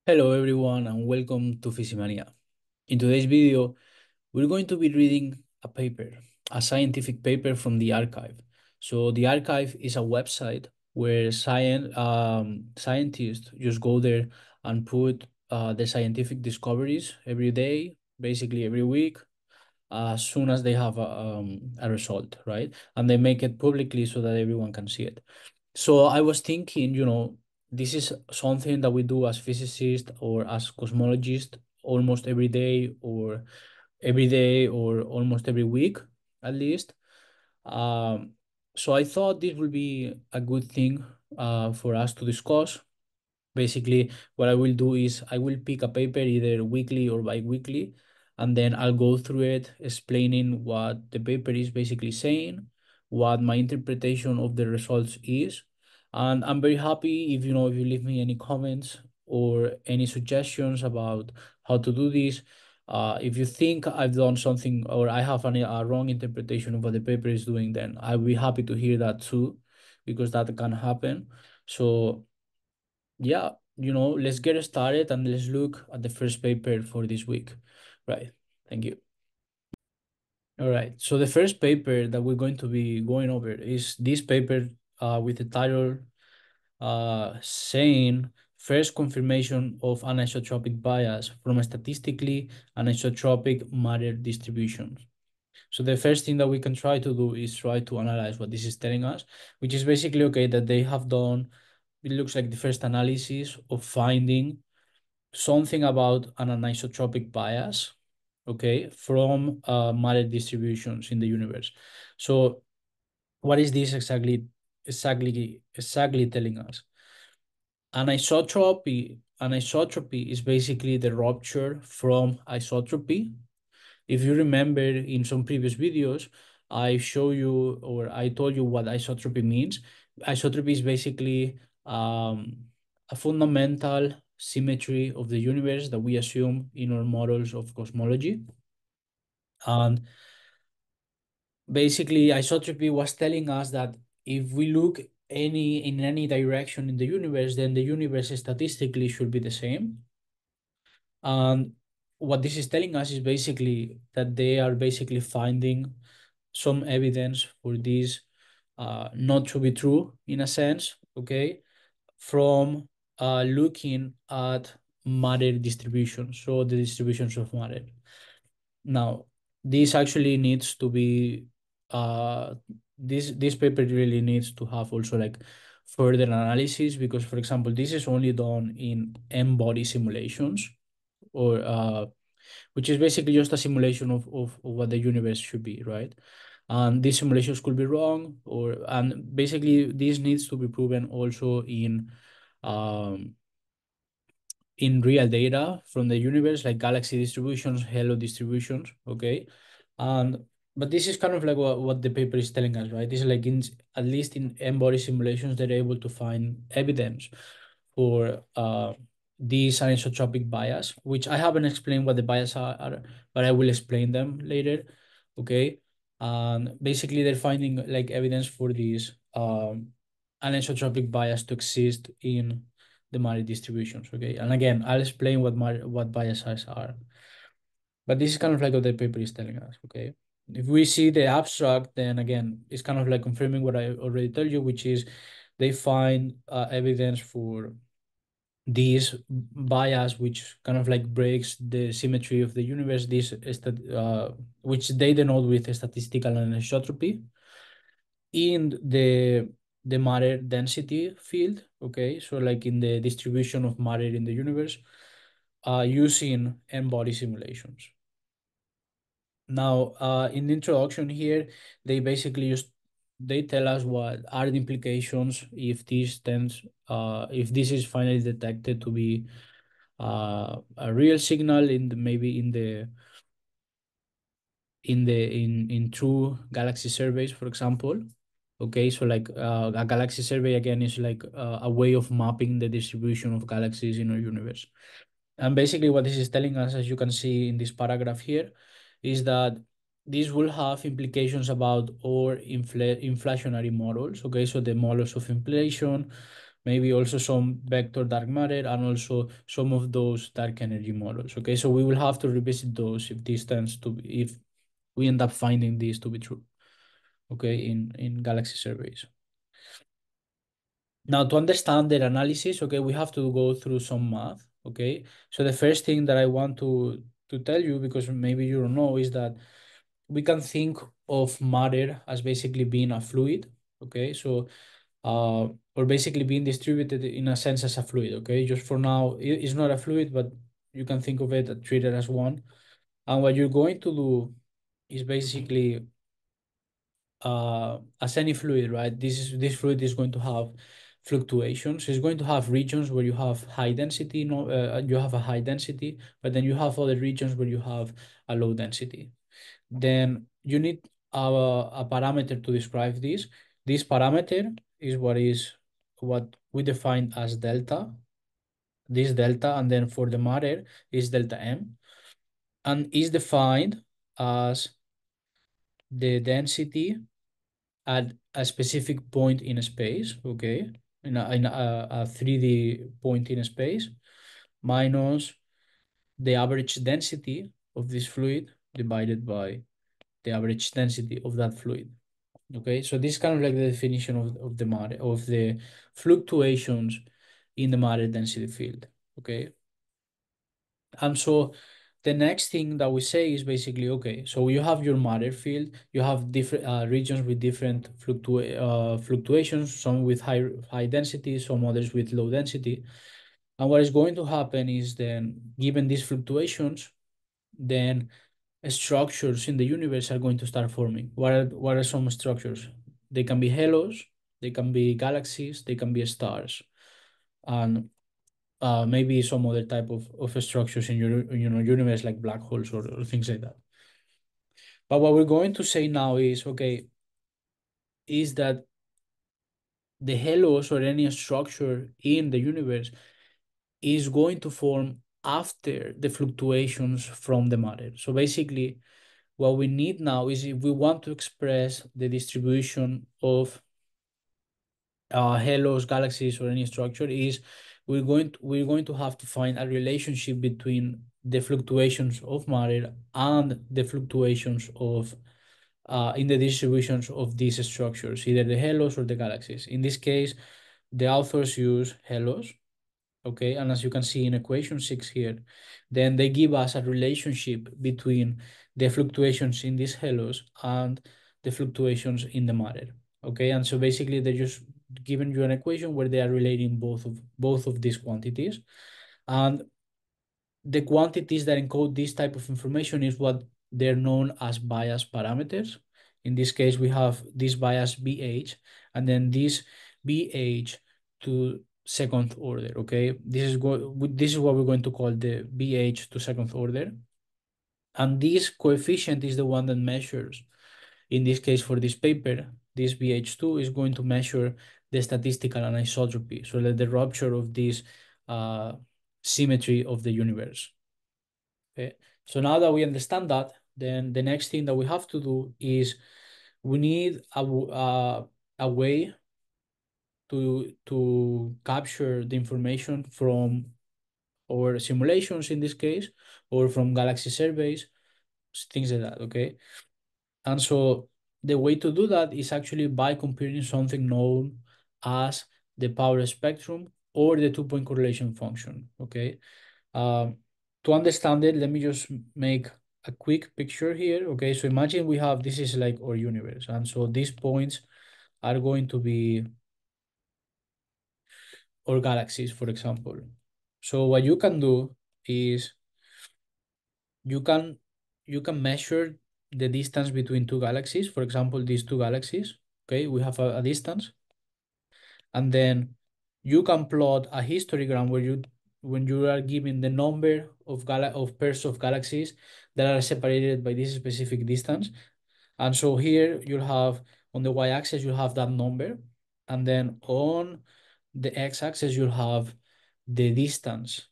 Hello everyone and welcome to Fisimania. In today's video, we're going to be reading a paper, a scientific paper from the archive. So the archive is a website where scientists just go there and put their scientific discoveries every day, basically every week, as soon as they have a result, right? And they make it publicly so that everyone can see it. So I was thinking, this is something that we do as physicists or as cosmologists almost every day or almost every week at least. Um, so I thought this would be a good thing for us to discuss. Basically, what I will do is I will pick a paper either weekly or bi-weekly, and then I'll go through it explaining what the paper is basically saying, what my interpretation of the results is. And I'm very happy if you leave me any comments or any suggestions about how to do this. If you think I've done something or I have a wrong interpretation of what the paper is doing, then I'll be happy to hear that too, because that can happen. So yeah, let's get started and let's look at the first paper for this week. Right. Thank you. All right. So the first paper that we're going to be going over is this paper with the title saying first confirmation of anisotropic bias from a statistically anisotropic matter distribution. So the first thing that we can try to do is try to analyze what this is telling us, which is basically okay that they have done, it looks like the first analysis of finding something about an anisotropic bias, okay, from matter distributions in the universe. So what is this exactly telling us? Anisotropy is basically the rupture from isotropy. If you remember in some previous videos, I show you or I told you what isotropy means. Isotropy is basically a fundamental symmetry of the universe that we assume in our models of cosmology. And basically, isotropy was telling us that if we look in any direction in the universe, then the universe statistically should be the same. And what this is telling us is basically that they are basically finding some evidence for this not to be true in a sense, okay, from looking at matter distribution, so the distributions of matter. Now, this actually needs to be this paper really needs to have also like further analysis because, for example, this is only done in M-body simulations or which is basically just a simulation of what the universe should be, right? And these simulations could be wrong, and basically this needs to be proven also um, in real data from the universe, like galaxy distributions, halo distributions, okay? And but this is kind of like what the paper is telling us, right? This is like at least in M-body simulations, they're able to find evidence for this anisotropic bias, which I haven't explained what the bias are, but I will explain them later. Okay. And basically they're finding like evidence for this anisotropic bias to exist in the matter distributions. Okay. And again, I'll explain what biases are. But this is kind of like what the paper is telling us. Okay. If we see the abstract, then again, it's kind of like confirming what I already told you, which is they find evidence for this bias which kind of like breaks the symmetry of the universe, this is that which they denote with statistical anisotropy in the matter density field, okay, so like in the distribution of matter in the universe using M-body simulations. Now in the introduction here, they basically just they tell us what are the implications if if this is finally detected to be a real signal maybe in true galaxy surveys, for example. Okay, so like a galaxy survey again is like a way of mapping the distribution of galaxies in our universe. And basically what this is telling us, as you can see in this paragraph here, is that this will have implications about our inflationary models. Okay, so the models of inflation, maybe also some vector dark matter, and also some of those dark energy models. Okay, so we will have to revisit those if this tends to be, if we end up finding this to be true, okay, in galaxy surveys. Now, to understand their analysis, okay, we have to go through some math, okay? So the first thing that I want to tell you, because maybe you don't know, is that we can think of matter as basically being a fluid, okay? So, or basically being distributed in a sense as a fluid, okay? Just for now, it's not a fluid, but you can think of it, treat it as one. And what you're going to do is basically as any fluid, right? This fluid is going to have fluctuations. It's going to have regions where you have high density, no, you have a high density, but then you have other regions where you have a low density. Then you need a parameter to describe this. This parameter is what we define as delta. This delta, and then for the matter is delta m, and is defined as the density at a specific point in space, okay, in a 3D point in space, minus the average density of this fluid divided by the average density of that fluid. Okay, so this is kind of like the definition of the matter, of the fluctuations in the matter density field. Okay, and so the next thing that we say is basically, okay, so you have your matter field, you have different regions with different fluctuations, some with high density, some others with low density. And what is going to happen is then, given these fluctuations, then structures in the universe are going to start forming. What are some structures? They can be halos, they can be galaxies, they can be stars. And maybe some other type of structures in your universe, like black holes or things like that. But what we're going to say now is, okay, is that the halos or any structure in the universe is going to form after the fluctuations from the matter. So basically, what we need now is, if we want to express the distribution of halos, galaxies, or any structure, is we're going to have to find a relationship between the fluctuations of matter and the fluctuations of in the distributions of these structures, either the halos or the galaxies. In this case, the authors use halos, okay, and as you can see in equation 6 here, then they give us a relationship between the fluctuations in these halos and the fluctuations in the matter, okay. And so basically they're just giving you an equation where they are relating both of these quantities, and the quantities that encode this type of information is what they're known as bias parameters. In this case, we have this bias BH, and then this BH to second order, okay? This is what we're going to call the BH to second order. And this coefficient is the one that measures, in this case for this paper, this BH2 is going to measure the statistical anisotropy, so that the rupture of this uh, symmetry of the universe. Okay, so now that we understand that, then the next thing that we have to do is we need a way to capture the information from our simulations in this case, or from galaxy surveys, things like that, okay? And so the way to do that is actually by computing something known as the power spectrum or the two-point correlation function, okay? Um, to understand it, let me just make a quick picture here. Okay, so imagine we have, this is like our universe. And so these points are going to be our galaxies, for example. So what you can do is you can you can measure the distance between two galaxies. For example, these two galaxies. Okay, we have a distance. And then you can plot a histogram where when you are given the number of pairs of galaxies that are separated by this specific distance. And so here you'll have, on the y-axis you'll have that number, and then on the x-axis you'll have the distance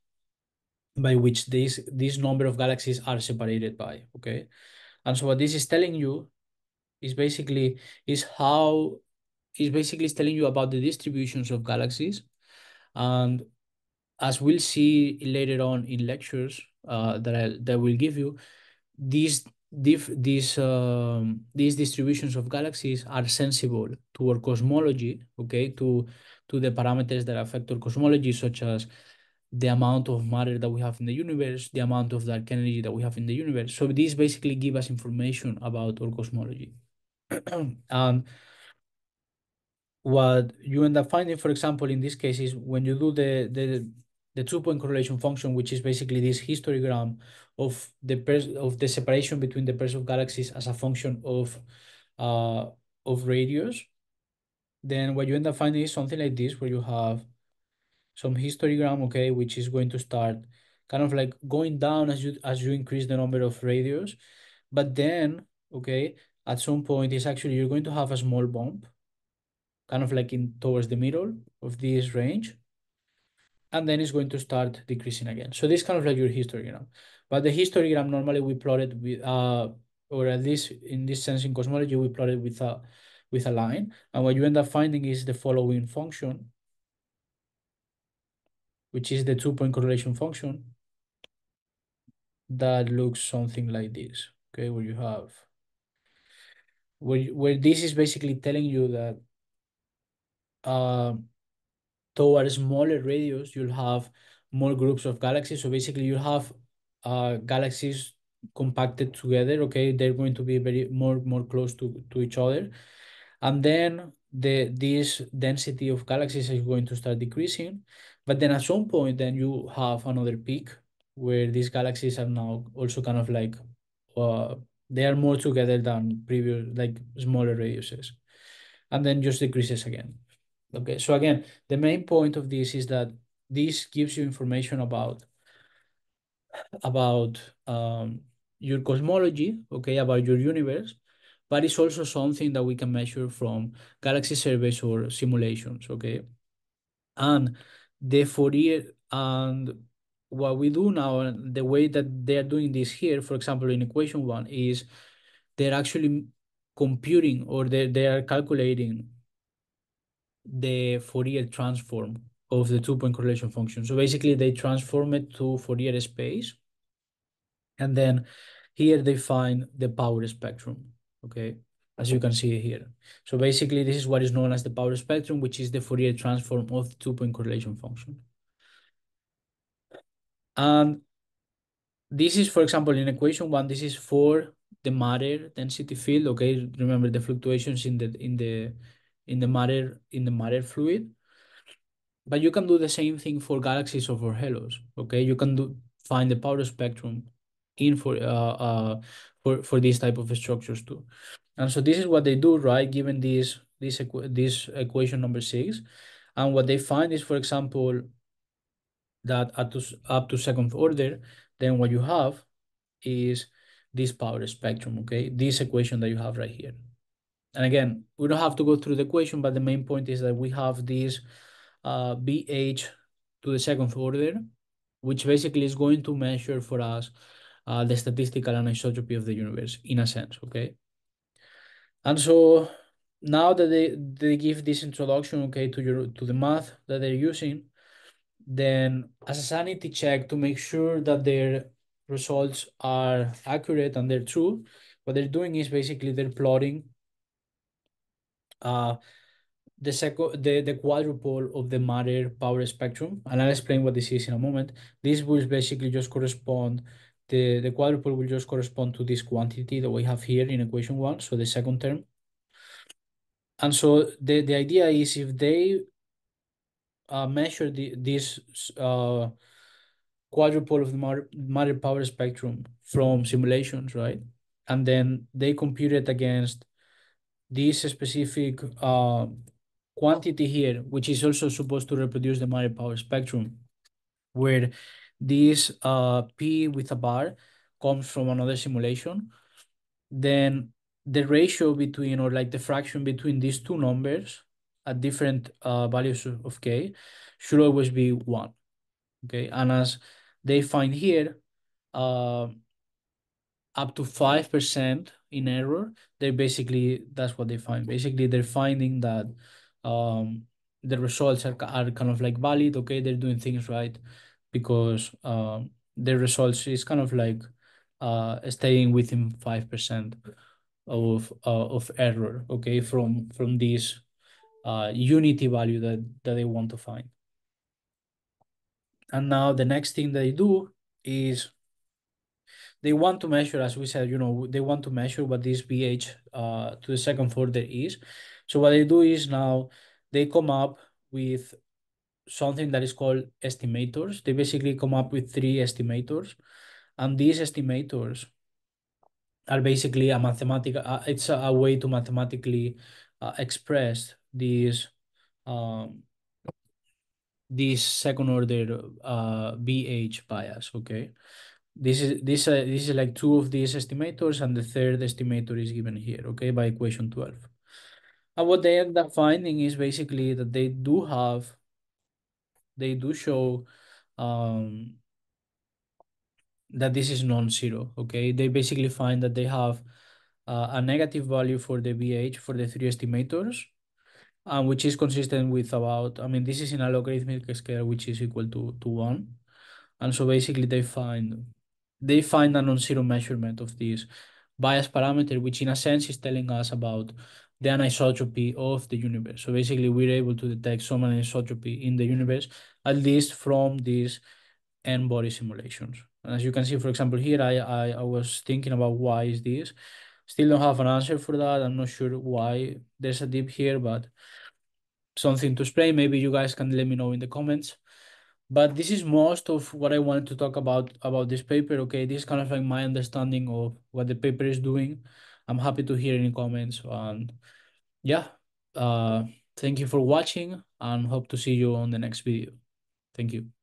by which this number of galaxies are separated by. Okay, and so what this is telling you is basically is how is basically telling you about the distributions of galaxies And as we'll see later on in lectures that will give you, these these distributions of galaxies are sensible to our cosmology, okay, to the parameters that affect our cosmology, such as the amount of matter that we have in the universe, the amount of dark energy that we have in the universe. So these basically give us information about our cosmology. And what you end up finding, for example, in this case, is when you do the 2-point correlation function, which is basically this histogram of the separation between the pairs of galaxies as a function uh, of radius, then what you end up finding is something like this, where you have some histogram, okay, which is going to start kind of like going down as you increase the number of radius, but then, okay, at some point, it's actually you're going to have a small bump kind of like in towards the middle of this range, and then it's going to start decreasing again. So this is kind of like your histogram. But the histogram normally we plot it with or at least in this sense in cosmology, we plot it with a line. And what you end up finding is the following function, which is the 2-point correlation function that looks something like this. Okay, where you have where this is basically telling you that uh, toward smaller radius, you'll have more groups of galaxies. So basically, you have galaxies compacted together. Okay, they're going to be very more close to each other, and then this density of galaxies is going to start decreasing. But then at some point, then you have another peak where these galaxies are now also kind of like uh, they are more together than previous like smaller radiuses, and then just decreases again. Okay, so again, the main point of this is that this gives you information about your cosmology, okay, about your universe, but it's also something that we can measure from galaxy surveys or simulations, okay? And the Fourier and what we do now, and the way that they are doing this here, for example, in equation one, is they're actually computing or they are calculating the Fourier transform of the 2-point correlation function. So basically they transform it to Fourier space, and then here they find the power spectrum, okay, as you can see here. So basically this is what is known as the power spectrum, which is the Fourier transform of the 2-point correlation function. And this is, for example, in equation one, this is for the matter density field, okay? Remember the fluctuations in the matter fluid. But you can do the same thing for galaxies or for halos. Okay, you can find the power spectrum in for these type of structures too. And so this is what they do, right? Given this equation number 6, and what they find is, for example, that up to second order, then what you have is this power spectrum. Okay, this equation that you have right here. And again, we don't have to go through the equation, but the main point is that we have this BH to the second order, which basically is going to measure for us the statistical anisotropy of the universe in a sense, okay? And so now that they give this introduction, okay, to the math that they're using, then as a sanity check to make sure that their results are accurate and they're true, what they're doing is basically they're plotting uh, the quadruple of the matter power spectrum, and I'll explain what this is in a moment. This will basically just correspond, the quadruple will just correspond to this quantity that we have here in equation one, so the second term. And so the idea is if they measure this quadruple of the matter power spectrum from simulations, right? And then they compute it against this specific quantity here, which is also supposed to reproduce the matter power spectrum, where this P with a bar comes from another simulation, then the ratio between, or like the fraction between these two numbers at different values of K should always be 1. Okay, and as they find here, uh, up to 5% in error, that's what they find. Basically, they're finding that um, the results are kind of like valid. Okay, they're doing things right because the results is kind of like staying within 5% of error. Okay, from this unity value that they want to find. And now the next thing they do is they want to measure, as we said, they want to measure what this pH to the second order is. So what they do is now they come up with something that is called estimators. They basically come up with three estimators, and these estimators are basically a mathematical. It's a way to mathematically express um, this second order BH bias. Okay, this is like two of these estimators, and the third estimator is given here. Okay, by equation 12. And what they end up finding is basically that they do show um, that this is non-zero. Okay, they basically find that they have a negative value for the BH for the three estimators, which is consistent with about, I mean, this is in a logarithmic scale, which is equal to 1. And so basically they find a non-zero measurement of this bias parameter, which in a sense is telling us about the anisotropy of the universe. So basically we're able to detect some anisotropy in the universe, at least from these n-body simulations. And as you can see, for example, here I was thinking about why is this. Still don't have an answer for that. I'm not sure why there's a dip here, but something to explain. Maybe you guys can let me know in the comments. But this is most of what I wanted to talk about this paper. Okay, this is kind of like my understanding of what the paper is doing. I'm happy to hear any comments, and yeah, uh, thank you for watching, and hope to see you on the next video. Thank you.